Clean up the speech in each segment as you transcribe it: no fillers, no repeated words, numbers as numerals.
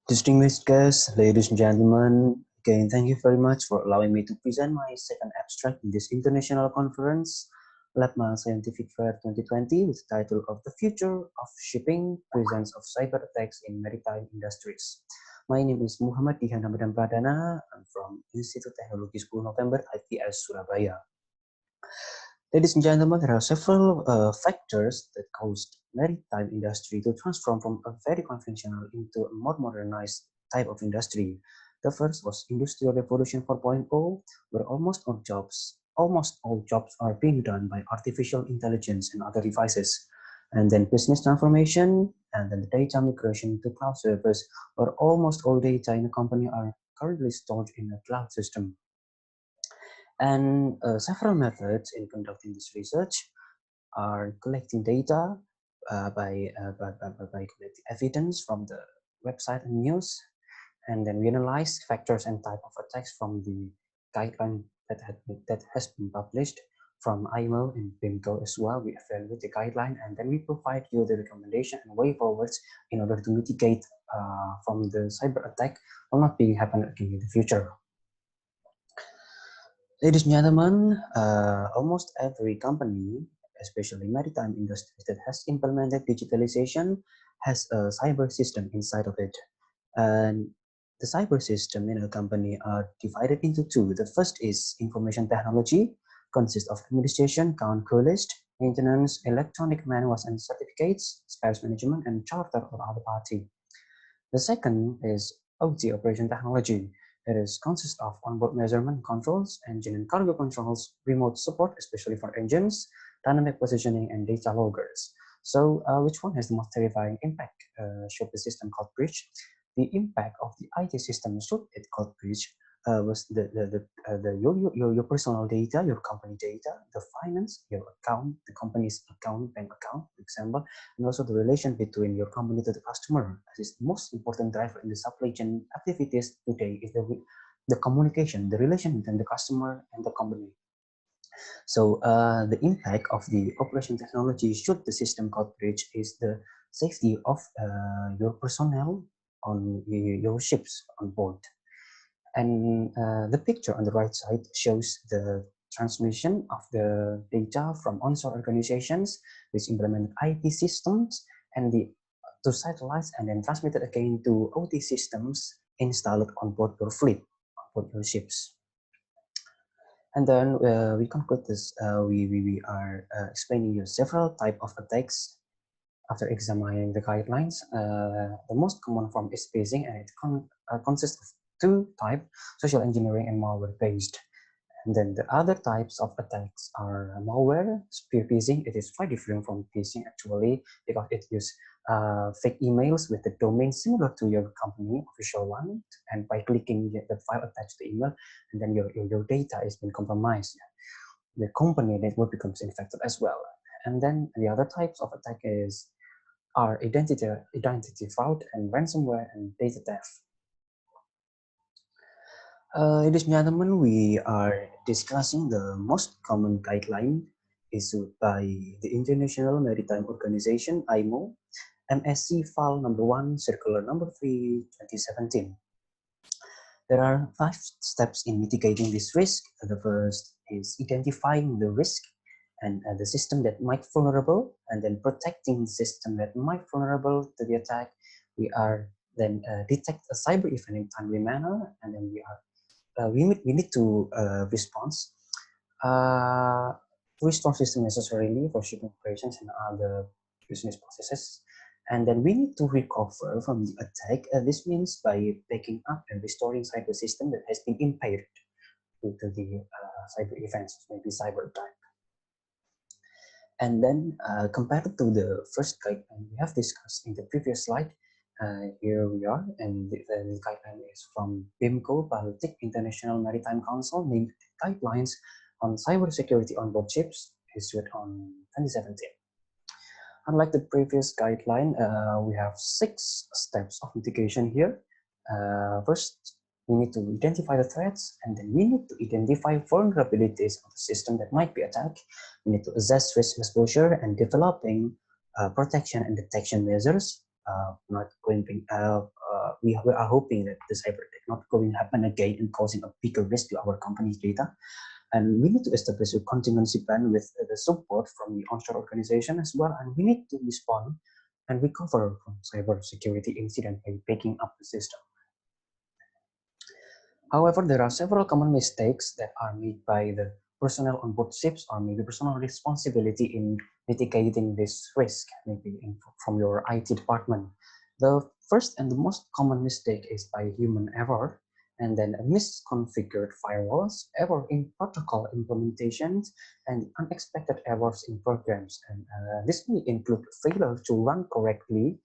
Distinguished guests, ladies and gentlemen, again, thank you very much for allowing me to present my second abstract in this international conference, LabMA Scientific Fair 2020, with the title of The Future of Shipping, Presence of Cyber Attacks in Maritime Industries. My name is Muhammad Dihan Pradana. I'm from Institut Teknologi 10 November, ITS, Surabaya. Ladies and gentlemen, there are several factors that caused maritime industry to transform from a very conventional into a more modernized type of industry. The first was Industrial Revolution 4.0, where almost all jobs are being done by artificial intelligence and other devices. And then business transformation, and then the data migration to cloud servers, where almost all data in a company are currently stored in a cloud system. And several methods in conducting this research are collecting data by collecting evidence from the website and news, and then we analyze factors and type of attacks from the guideline that has been published from IMO and BIMCO as well. We evaluate the guideline and then we provide you the recommendation and way forwards in order to mitigate from the cyber attack will not be happen again in the future. Ladies and gentlemen, almost every company, especially maritime industries that has implemented digitalization, has a cyber system inside of it. And the cyber system in a company are divided into two. The first is information technology, consists of administration, count, list, maintenance, electronic manuals and certificates, spares management, and charter or other party. The second is OT, operation technology. It is consists of onboard measurement controls, engine and cargo controls, remote support, especially for engines, dynamic positioning, and data loggers. So which one has the most terrifying impact should the system got breached? The impact of the IT system should it got breached was your personal data, your company data, the finance, your account, the company's account, bank account, for example, and also the relation between your company to the customer. This is the most important driver in the supply chain activities today is the communication, the relation between the customer and the company. So the impact of the operation technology should the system got breached is the safety of your personnel on your ships on board. And the picture on the right side shows the transmission of the data from onshore organizations which implement IT systems and the to satellites and then transmitted again to OT systems installed on board your fleet, on board your ships. And then we conclude this, we are explaining you several type of attacks after examining the guidelines. The most common form is phishing, and it consists of two types, social engineering and malware based. And then the other types of attacks are malware, spear phishing. It is quite different from phishing actually because it uses fake emails with the domain similar to your company official one, and by clicking the file attached to the email, and then your data is being compromised. The company network becomes infected as well. And then the other types of attack are identity fraud and ransomware and data theft. Ladies and gentlemen, we are discussing the most common guideline issued by the International Maritime Organization, IMO, MSC file number 1, circular number 3, 2017. There are 5 steps in mitigating this risk. The first is identifying the risk and the system that might vulnerable, and then protecting the system that might vulnerable to the attack. We are then detect a cyber event in timely manner, and then we need to respond to restore system necessarily for shipping operations and other business processes. And then we need to recover from the attack. This means by backing up and restoring cyber system that has been impaired due to the cyber events, maybe cyber attack. And then compared to the first guideline we have discussed in the previous slide, here we are, and the guideline is from BIMCO, Baltic International Maritime Council, named Guidelines on Cybersecurity on Board Ships, issued on 2017. Unlike the previous guideline, we have 6 steps of mitigation here. First, we need to identify the threats, and then we need to identify vulnerabilities of the system that might be attacked. We need to assess risk exposure and developing protection and detection measures. not going. We are hoping that the cyber attack not going to happen again and causing a bigger risk to our company's data. And we need to establish a contingency plan with the support from the onshore organization as well. And we need to respond and recover from cyber security incident by backing up the system. However, there are several common mistakes that are made by the personnel on board ships, or maybe personal responsibility in mitigating this risk, maybe from your IT department. The first and the most common mistake is by human error, and then misconfigured firewalls, error in protocol implementations, and unexpected errors in programs. And this may include failure to run correctly,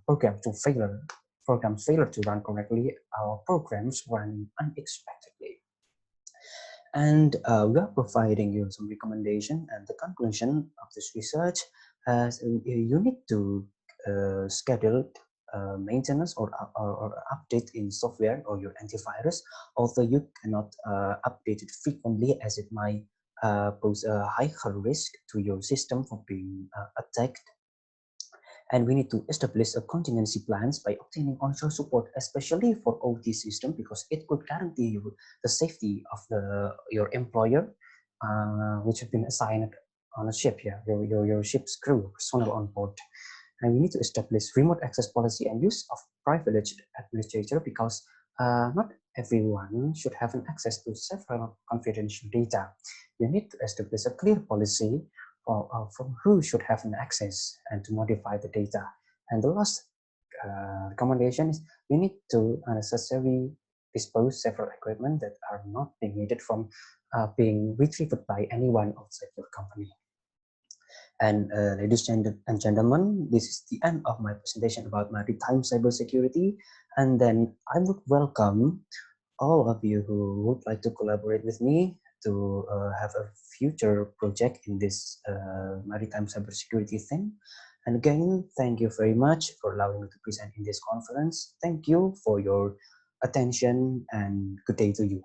programs to failure programs failure to run correctly, our programs running unexpectedly. And we are providing you some recommendation, and the conclusion of this research is you need to schedule maintenance or update in software or your antivirus, although you cannot update it frequently as it might pose a higher risk to your system for being attacked. And we need to establish a contingency plans by obtaining onshore support, especially for OT system, because it could guarantee you the safety of your employer, which have been assigned on a ship, yeah, your ship's crew, personnel on board. And we need to establish remote access policy and use of privileged administrator, because not everyone should have an access to several confidential data. You need to establish a clear policy from who should have an access and to modify the data. And the last recommendation is you need to unnecessarily dispose several equipment that are not being needed from being retrieved by anyone outside your company. And ladies and gentlemen, this is the end of my presentation about maritime cybersecurity. And then I would welcome all of you who would like to collaborate with me to have a future project in this maritime cybersecurity thing. And again, thank you very much for allowing me to present in this conference. Thank you for your attention and good day to you.